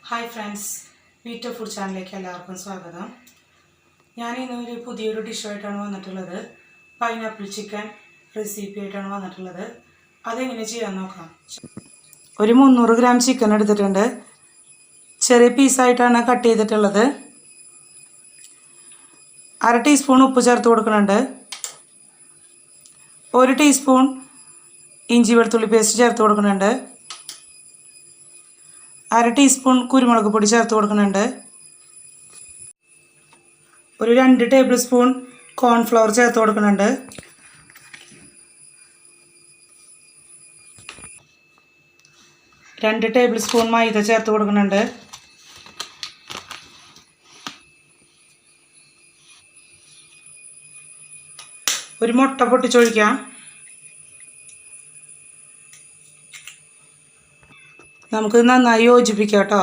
Hi friends, veto food ചാനലിലേക്ക് എല്ലാവർക്കും സ്വാഗതം. ഞാൻ ഇന്നൊരു പുതിയൊരു ഡിഷായിട്ടാണ് വന്നിട്ടുള്ളത്. പൈനാപ്പിൾ ചിക്കൻ റെസിപ്പി ആയിട്ടാണ് വന്നിട്ടുള്ളത്. അതെങ്ങനെ ചെയ്യാൻ നോക്കാം. ഒരു 300 ഗ്രാം ചിക്കൻ എടുത്തിട്ടുണ്ട്. ചെറിയ പീസായിട്ടാണ് കട്ട് ചെയ്തിട്ടുള്ളത്. 1/2 ടീസ്പൂൺ ഉപ്പ് ചേർത്ത് കൊടുക്കുന്നുണ്ട്. 1 ടീസ്പൂൺ ഇഞ്ചി വെളുത്തുള്ളി പേസ്റ്റ് ചേർത്ത് കൊടുക്കുന്നുണ്ട്. 1/2 ടീസ്പൂൺ കുരുമുളക് പൊടി ചേർത്ത് കൊടുക്കുന്നുണ്ട്. ഒരു 2 ടേബിൾ സ്പൂൺ കോൺഫ്ലവർ ചേർത്ത് കൊടുക്കുന്നുണ്ട്. രണ്ട് ടേബിൾ സ്പൂൺ മൈദ ചേർത്ത് കൊടുക്കുന്നുണ്ട്. ഒരു മുട്ട പൊട്ടിച്ചൊഴിക്കാം. നമുക്ക് നന്നായി യോജിപ്പിക്കാം കേട്ടോ.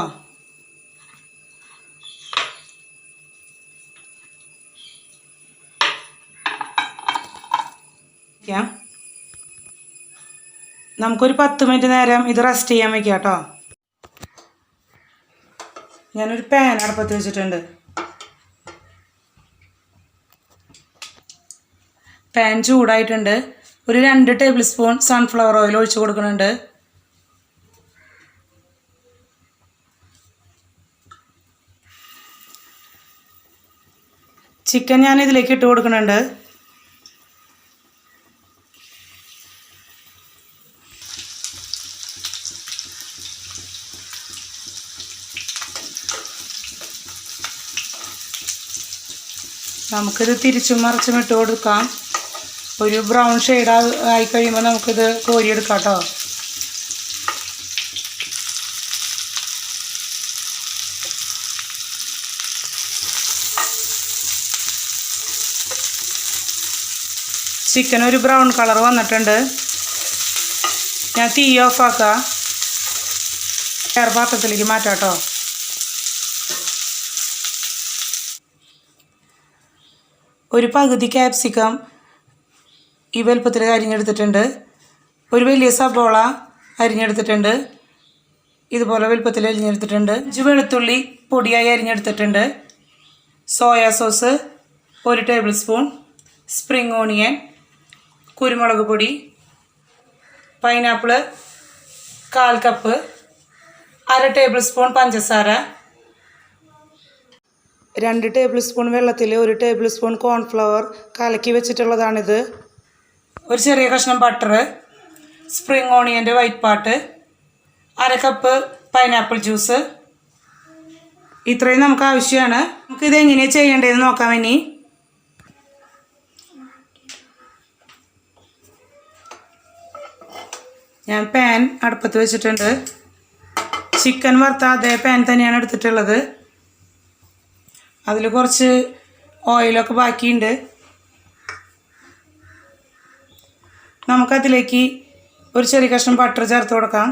നമുക്കൊരു 10 മിനിറ്റ് നേരം ഇത് റെസ്റ്റ് ചെയ്യാൻ വയ്ക്കാം കേട്ടോ. ഞാനൊരു പാൻ അടുപ്പത്ത് വെച്ചിട്ടുണ്ട്. പാൻ ചൂടായിട്ടുണ്ട്. ഒരു 2 ടേബിൾ സ്പൂൺ സൺഫ്ലവർ ഓയിൽ ഒഴിച്ച് കൊടുക്കുന്നുണ്ട്. ചിക്കൻ ഞാൻ ഇതിലേക്ക് ഇട്ട് കൊടുക്കുന്നുണ്ട്. നമുക്കിത് തിരിച്ചും മറിച്ചും ഇട്ട് കൊടുക്കാം. ഒരു ബ്രൗൺ ഷെയ്ഡ് ആയി കഴിയുമ്പോൾ നമുക്കിത് കോരിയെടുക്കാം കേട്ടോ. ചിക്കൻ ഒരു ബ്രൗൺ കളർ വന്നിട്ടുണ്ട്. ഞാൻ തീ ഓഫാക്കാം. വേറെ പാത്രത്തിലേക്ക് മാറ്റാം കേട്ടോ. ഒരു പകുതി ക്യാപ്സിക്കം ഈ വലുപ്പത്തിൽ അരിഞ്ഞെടുത്തിട്ടുണ്ട്. ഒരു വലിയ സബോള അരിഞ്ഞെടുത്തിട്ടുണ്ട്. ഇതുപോലെ വലുപ്പത്തിൽ അരിഞ്ഞെടുത്തിട്ടുണ്ട്. 5 വെളുത്തുള്ളി പൊടിയായി അരിഞ്ഞെടുത്തിട്ടുണ്ട്. Soya sauce 1 tablespoon, spring onion, കുരുമുളക് പൊടി, പൈനാപ്പിൾ 1/4 കപ്പ്, 1/2 ടേബിൾ സ്പൂൺ പഞ്ചസാര, 2 ടേബിൾ സ്പൂൺ വെള്ളത്തിൽ 1 ടേബിൾ സ്പൂൺ കോൺഫ്ലവർ കലക്കി വെച്ചിട്ടുള്ളതാണിത്. ഒരു ചെറിയ കഷ്ണം ബട്ടർ, സ്പ്രിംഗ് ഓണിയൻ്റെ white part, 1/2 cup pineapple juice. ഇത്രയും നമുക്ക് ആവശ്യമാണ്. നമുക്കിത് എങ്ങനെയാണ് ചെയ്യേണ്ടതെന്ന് നോക്കാം. ഇനി ഞാൻ പാൻ അടുപ്പത്ത് വെച്ചിട്ടുണ്ട്. ചിക്കൻ വറുത്ത അതേ പാൻ തന്നെയാണ് എടുത്തിട്ടുള്ളത്. അതിൽ കുറച്ച് ഓയിലൊക്കെ ബാക്കിയുണ്ട്. നമുക്കതിലേക്ക് ഒരു ചെറിയ കഷ്ണം ബട്ടർ ചേർത്ത് കൊടുക്കാം.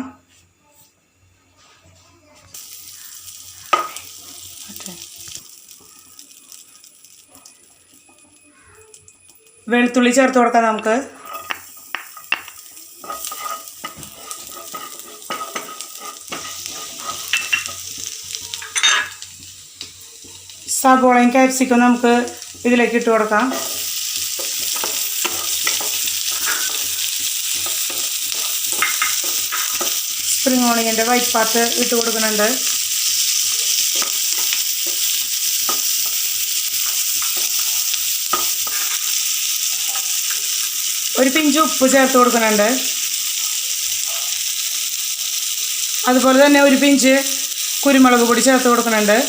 വെളുത്തുള്ളി ചേർത്ത് കൊടുക്കാം. നമുക്ക് സബോളയും ക്യാപ്സിക്കും നമുക്ക് ഇതിലേക്ക് ഇട്ട് കൊടുക്കാം. സ്പ്രിംഗ് ഓണിയൻ്റെ വൈറ്റ് പാർട്ട് ഇട്ട് കൊടുക്കുന്നുണ്ട്. ഒരു പിഞ്ച് ഉപ്പ് ചേർത്ത് കൊടുക്കുന്നുണ്ട്. അതുപോലെ തന്നെ ഒരു പിഞ്ച് കുരുമുളക് പൊടി ചേർത്ത് കൊടുക്കുന്നുണ്ട്.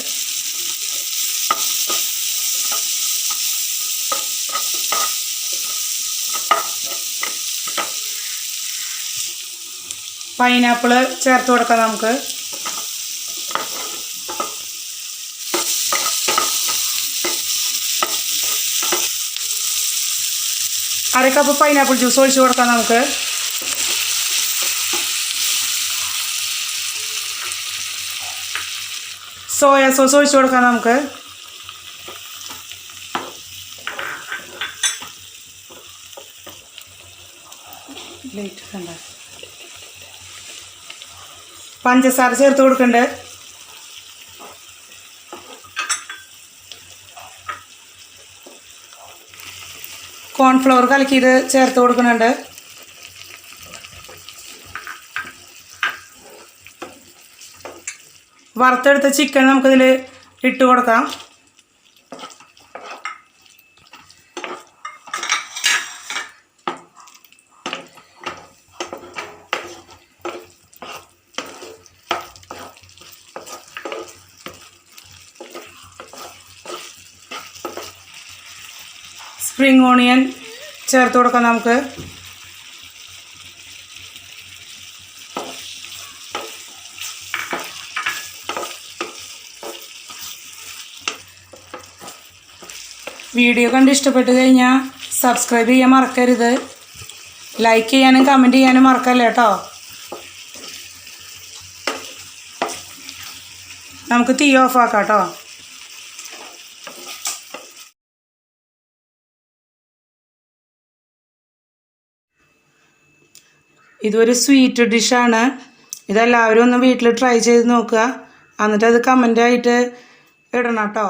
പൈനാപ്പിൾ ചേർത്ത് കൊടുക്കാം. നമുക്ക് അര കപ്പ് പൈനാപ്പിൾ ജ്യൂസ് ഒഴിച്ച് കൊടുക്കാം. നമുക്ക് സോയാ സോസ് ഒഴിച്ച് കൊടുക്കാം. നമുക്ക് ലൈറ്റ് കണ്ട പഞ്ചസാര ചേർത്ത് കൊടുക്കണ്ടേ. കോൺഫ്ലവർ കലക്കിയത് ചേർത്ത് കൊടുക്കുന്നുണ്ട്. വറുത്തെടുത്ത ചിക്കൻ നമുക്കിതിൽ ഇട്ട് കൊടുക്കാം. സ്പ്രിംഗ് ഓണിയൻ ചേർത്ത് കൊടുക്കാം നമുക്ക്. വീഡിയോ കണ്ട് ഇഷ്ടപ്പെട്ട് കഴിഞ്ഞാൽ സബ്സ്ക്രൈബ് ചെയ്യാൻ മറക്കരുത്. ലൈക്ക് ചെയ്യാനും കമൻറ്റ് ചെയ്യാനും മറക്കല്ലേ കേട്ടോ. നമുക്ക് തീ ഓഫാക്കാം കേട്ടോ. ഇതൊരു സ്വീറ്റ് ഡിഷാണ്. ഇതെല്ലാവരും ഒന്ന് വീട്ടിൽ ട്രൈ ചെയ്ത് നോക്കുക. എന്നിട്ട് അത് കമൻ്റായിട്ട് ഇടണം കേട്ടോ.